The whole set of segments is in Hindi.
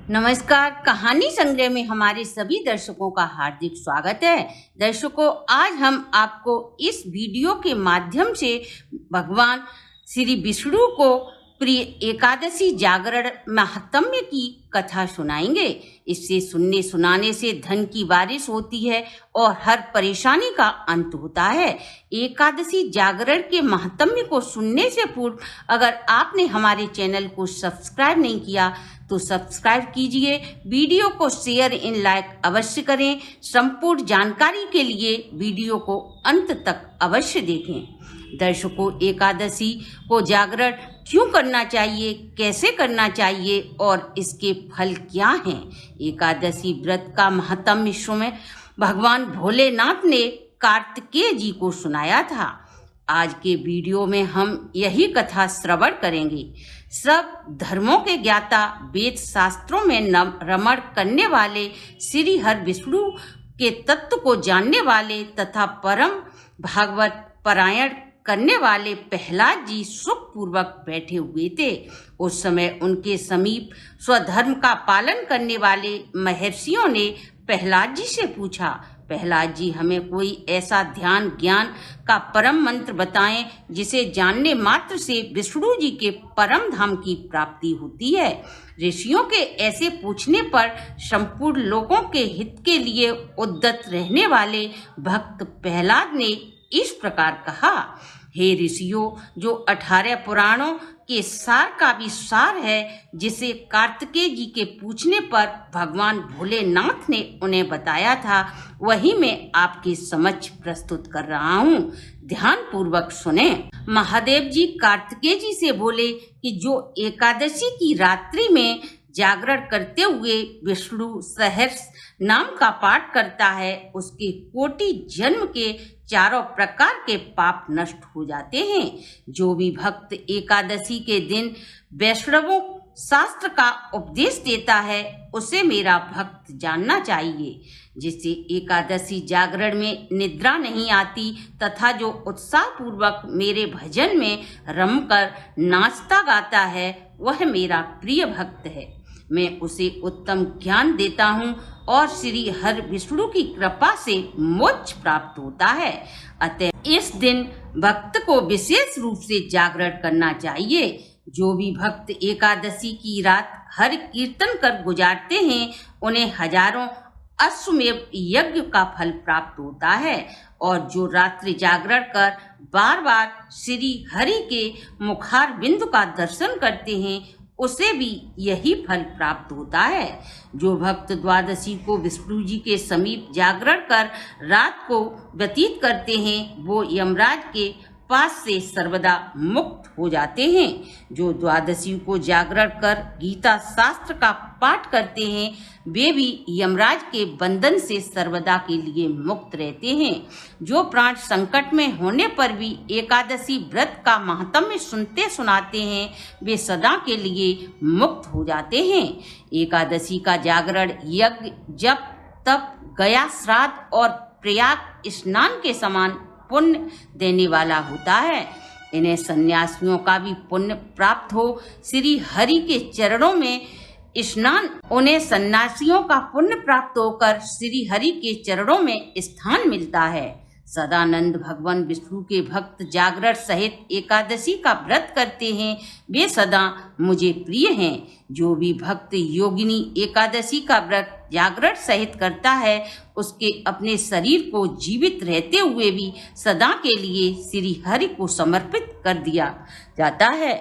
नमस्कार। कहानी संग्रह में हमारे सभी दर्शकों का हार्दिक स्वागत है। दर्शकों, आज हम आपको इस वीडियो के माध्यम से भगवान श्री विष्णु को प्रिय एकादशी जागरण महात्म्य की कथा सुनाएंगे। इससे सुनने सुनाने से धन की बारिश होती है और हर परेशानी का अंत होता है। एकादशी जागरण के महात्म्य को सुनने से पूर्व अगर आपने हमारे चैनल को सब्सक्राइब नहीं किया तो सब्सक्राइब कीजिए, वीडियो को शेयर एंड लाइक अवश्य करें। संपूर्ण जानकारी के लिए वीडियो को अंत तक अवश्य देखें। दर्शकों, एकादशी को जागरण क्यों करना चाहिए, कैसे करना चाहिए और इसके फल क्या हैं? एकादशी व्रत का महत्म स्वयं भगवान भोलेनाथ ने कार्तिकेय जी को सुनाया था। आज के वीडियो में हम यही कथा श्रवण करेंगे। सब धर्मों के ज्ञाता, वेद शास्त्रों में रमण करने वाले, श्री हर विष्णु के तत्व को जानने वाले तथा परम भागवत परायण करने वाले प्रहलाद जी सुखपूर्वक बैठे हुए थे। उस समय उनके समीप स्वधर्म का पालन करने वाले महर्षियों ने प्रहलाद जी से पूछा, प्रहलाद जी, हमें कोई ऐसा ध्यान ज्ञान का परम मंत्र बताएं जिसे जानने मात्र से विष्णु जी के परम धाम की प्राप्ति होती है। ऋषियों के ऐसे पूछने पर संपूर्ण लोगों के हित के लिए उद्यत रहने वाले भक्त प्रहलाद ने इस प्रकार कहा, हे ऋषियों, जो 18 पुराणों के सार का भी सार है, जिसे कार्तिकेय जी के पूछने पर भगवान भोलेनाथ ने उन्हें बताया था, वही मैं आपके समक्ष प्रस्तुत कर रहा हूँ। ध्यान पूर्वक सुने। महादेव जी कार्तिकेय जी से बोले कि जो एकादशी की रात्रि में जागरण करते हुए विष्णु सहस्र नाम का पाठ करता है, उसके कोटि जन्म के चारों प्रकार के पाप नष्ट हो जाते हैं। जो भी भक्त एकादशी के दिन वैष्णवों शास्त्र का उपदेश देता है, उसे मेरा भक्त जानना चाहिए। जिससे एकादशी जागरण में निद्रा नहीं आती तथा जो उत्साह पूर्वक मेरे भजन में रमकर नाचता गाता है, वह मेरा प्रिय भक्त है। मैं उसे उत्तम ज्ञान देता हूँ और श्री हर विष्णु की कृपा से मोक्ष प्राप्त होता है। अतः इस दिन भक्त को विशेष रूप से जागरण करना चाहिए। जो भी भक्त एकादशी की रात हर कीर्तन कर गुजारते हैं, उन्हें हजारों अश्वमेध यज्ञ का फल प्राप्त होता है। और जो रात्रि जागरण कर बार बार श्री हरि के मुखार बिंदु का दर्शन करते हैं, उसे भी यही फल प्राप्त होता है। जो भक्त द्वादशी को विष्णु जी के समीप जागरण कर रात को व्यतीत करते हैं, वो यमराज के पास से सर्वदा मुक्त हो जाते हैं। जो द्वादशी को जागरण कर गीता शास्त्र का पाठ करते हैं, वे भी यमराज के बंधन से सर्वदा के लिए मुक्त रहते हैं। जो प्राण संकट में होने पर भी एकादशी व्रत का महात्म्य सुनते सुनाते हैं, वे सदा के लिए मुक्त हो जाते हैं। एकादशी का जागरण यज्ञ, जप, तप, गया श्राद्ध और प्रयाग स्नान के समान पुण्य देने वाला होता है। इन्हें सन्यासियों का भी पुण्य प्राप्त हो। श्री हरि के चरणों में स्नान, उन्हें सन्यासियों का पुण्य प्राप्त होकर श्री हरि के चरणों में स्थान मिलता है। सदानंद भगवान विष्णु के भक्त जागरण सहित एकादशी का व्रत करते हैं, वे सदा मुझे प्रिय हैं। जो भी भक्त योगिनी एकादशी का व्रत जागरण सहित करता है, उसके अपने शरीर को जीवित रहते हुए भी सदा के लिए श्री हरि को समर्पित कर दिया जाता है।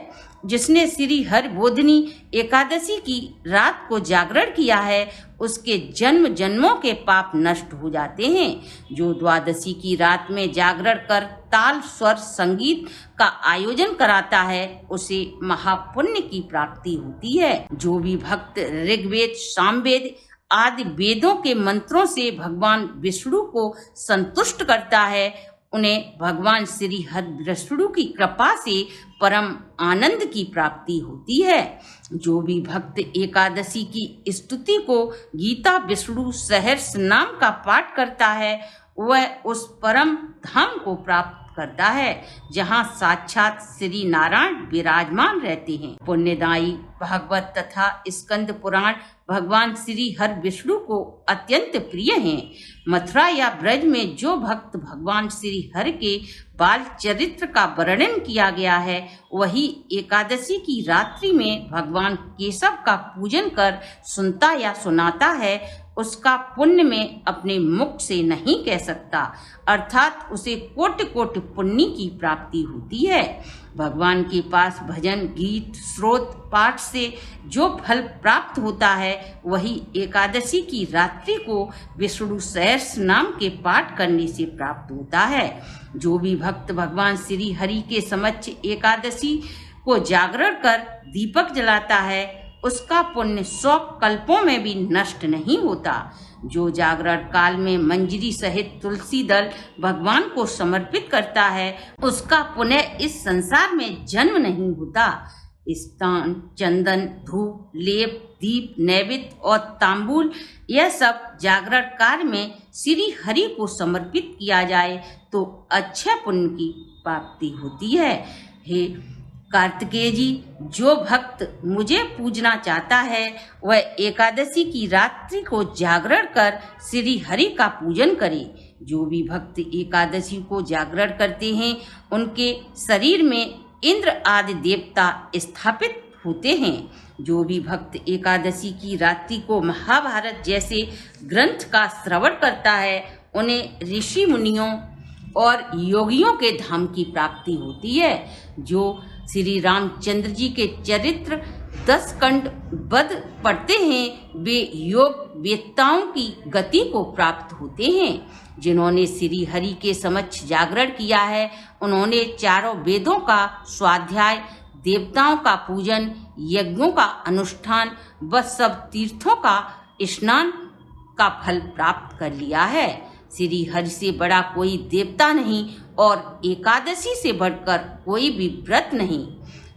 जिसने श्री हरि बोधिनी एकादशी की रात को जागरण किया है, उसके जन्म जन्मों के पाप नष्ट हो जाते हैं। जो द्वादशी की रात में जागरण कर ताल, स्वर, संगीत का आयोजन कराता है, उसे महापुण्य की प्राप्ति होती है। जो भी भक्त ऋग्वेद, सामवेद आदि वेदों के मंत्रों से भगवान विष्णु को संतुष्ट करता है, उन्हें भगवान श्री हरि विष्णु की कृपा से परम आनंद की प्राप्ति होती है। जो भी भक्त एकादशी की स्तुति को गीता विष्णु सहस्र नाम का पाठ करता है, वह उस परम धाम को प्राप्त करता है जहाँ साक्षात श्री नारायण विराजमान रहते हैं। पुण्यदायी भागवत तथा स्कंद पुराण भगवान श्री हर विष्णु को अत्यंत प्रिय हैं। मथुरा या ब्रज में जो भक्त भगवान श्री हरि के बाल चरित्र का वर्णन किया गया है, वही एकादशी की रात्रि में भगवान केशव का पूजन कर सुनता या सुनाता है, उसका पुण्य में अपने मुख से नहीं कह सकता, अर्थात उसे कोटि कोटि पुण्य की प्राप्ति होती है। भगवान के पास भजन गीत स्रोत पाठ से जो फल प्राप्त होता है, वही एकादशी की रात्रि को विष्णु सहस्र नाम के पाठ करने से प्राप्त होता है। जो भी भक्त भगवान श्री हरि के समक्ष एकादशी को जागरण कर दीपक जलाता है, उसका पुण्य 100 कल्पों में भी नष्ट नहीं होता। जो जागरण काल में मंजरी सहित तुलसी दल भगवान को समर्पित करता है, उसका पुनः इस संसार में जन्म नहीं होता। स्नान, चंदन, धूप, लेप, दीप, नैवेद्य और तांबूल, यह सब जागरण काल में श्री हरि को समर्पित किया जाए तो अच्छे पुण्य की प्राप्ति होती है। हे कार्तिकेय जी, जो भक्त मुझे पूजना चाहता है, वह एकादशी की रात्रि को जागरण कर श्री हरि का पूजन करे। जो भी भक्त एकादशी को जागरण करते हैं, उनके शरीर में इंद्र आदि देवता स्थापित होते हैं। जो भी भक्त एकादशी की रात्रि को महाभारत जैसे ग्रंथ का श्रवण करता है, उन्हें ऋषि मुनियों और योगियों के धाम की प्राप्ति होती है। जो श्री रामचंद्र जी के चरित्र 10 खंड बद पढ़ते हैं, वे योग वेत्ताओं की गति को प्राप्त होते हैं। जिन्होंने श्री हरि के समक्ष जागरण किया है, उन्होंने चारों वेदों का स्वाध्याय, देवताओं का पूजन, यज्ञों का अनुष्ठान व सब तीर्थों का स्नान का फल प्राप्त कर लिया है। श्री हरि से बड़ा कोई देवता नहीं और एकादशी से बढ़कर कोई भी व्रत नहीं।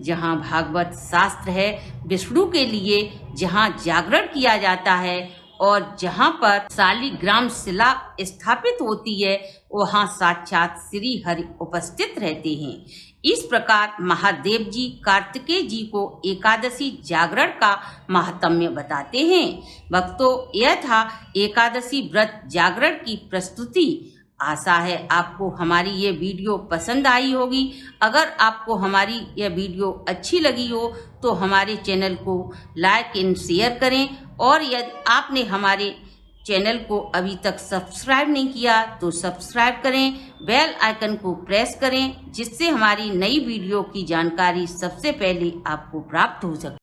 जहाँ भागवत शास्त्र है, विष्णु के लिए जहाँ जागरण किया जाता है और जहाँ पर शालिग्राम शिला स्थापित होती है, वहाँ साक्षात श्री हरि उपस्थित रहते हैं। इस प्रकार महादेव जी कार्तिकेय जी को एकादशी जागरण का महात्म्य बताते हैं। भक्तों, यह था एकादशी व्रत जागरण की प्रस्तुति। आशा है आपको हमारी ये वीडियो पसंद आई होगी। अगर आपको हमारी यह वीडियो अच्छी लगी हो तो हमारे चैनल को लाइक एंड शेयर करें, और यदि आपने हमारे चैनल को अभी तक सब्सक्राइब नहीं किया तो सब्सक्राइब करें, बेल आइकन को प्रेस करें, जिससे हमारी नई वीडियो की जानकारी सबसे पहले आपको प्राप्त हो सके।